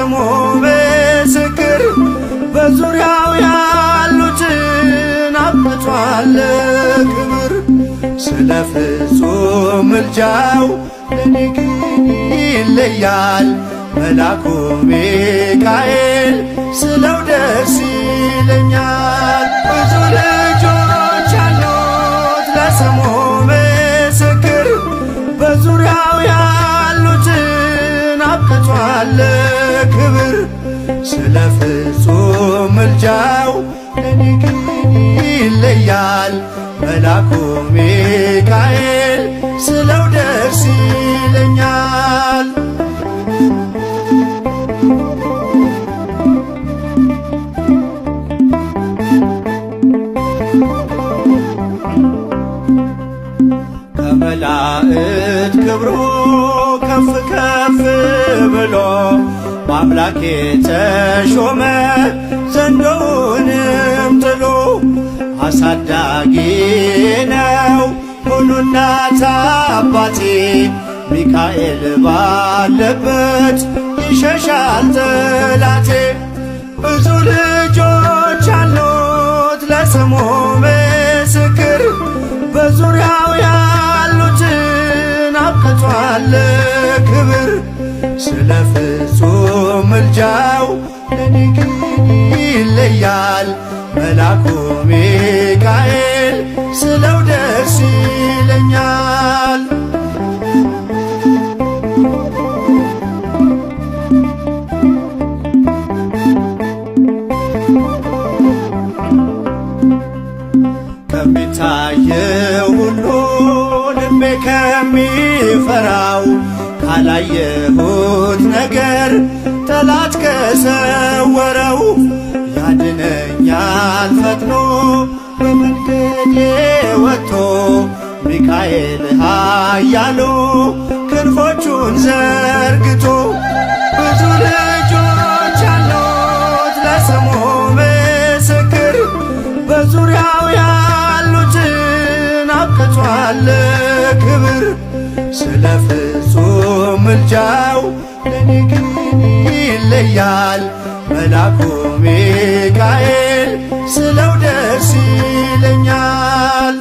ለስሙ ምስክር በዙሪያው ያሉትን አብቅቷል ክብር። ስለ ፍጹም ምልጃው ለኔ ግን ይለያል መልአኩ ሚካኤል ስለው ደስ ይለኛል። ብዙ ልጆች አሉት ለስሙ ምስክር በዙሪያው ያሉትን አብቅቷል ክብር። ስለ ፍጹም ምልጃው ለኔ ግን ይለያል መልአኩ ሚካኤል ስለው ደስ ይለኛል። ከመላእክት ክብሩ ከፍ ከፍ ብሎ በአምላክ የተሾመ ዘንዶውንም ጥሎ አሳዳጊ ነው ሁሉ እናት አባቴ ሚካኤል ባለበት ይሸሻል ጠላቴ። ብዙ ልጆች አሉት ለስሙ ምስክር በዙሪያው ያሉትን አብቅቷል ክብር። ስለ ፍጹም ምልጃው ለኔ ግን ይለያል መልአኩ ሚካኤል ስለው ደስ ይለኛል። ከሚታየው ሁሉ ልቤ ከሚፈራው ካላየሁት ነገር ጠላት ከሰወረው ያድነኛል ፈጥኖ በመንገዴ ወጥቶ ሚካኤል ኃያሉ ክንፎቹን ዘርግቶ። ብዙ ልጆች አሉት ለስሙ ምስክር በዙሪያው ያሉትን አብቅቷል ክብር። ስለ ፍጹም ምልጃው ለኔ ግን ይለያል መልአኩ ሚካኤል ስለው ደስ ይለኛል።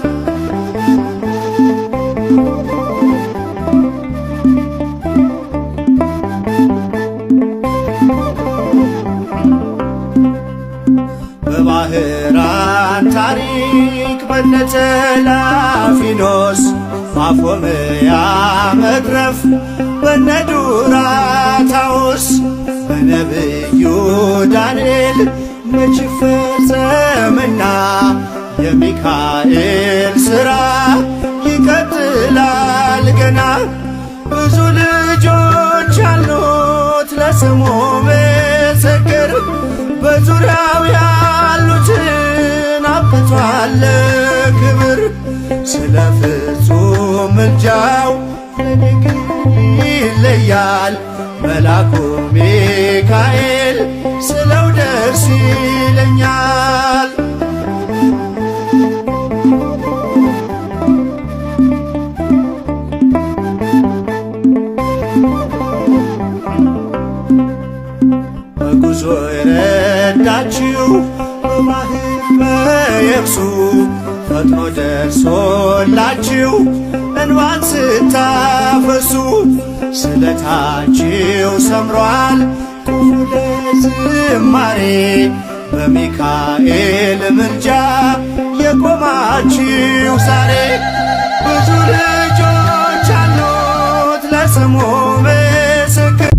በባህራን ታሪክ በነተላፊኖስ ባፎምያ መትረፍ በነዱራታውስ በነብዩ ዳንኤል መች ፈጸምና የሚካኤል ሥራ ይቀጥላል ገና። ብዙ ልጆች አሉት ለስሙ ምስክር በዙሪያው ያሉትን አብቅቷል ክብር። ስለ ፍጹም ምልጃው ለኔ ግን ይለያል መልአኩ ሚካኤል ስለው ደስ ይለኛል። በጉዞ የረዳችው በባህር በየብሱ ፈጥኖ ደርሶላችሁ እንባን ስታፈሱ ስለታችሁ ሰምሯል ቁሙ ለዝማሬ በሚካኤል ምልጃ የቆማችሁ ዛሬ። ብዙ ልጆች አሉት ለስሙ ምስክር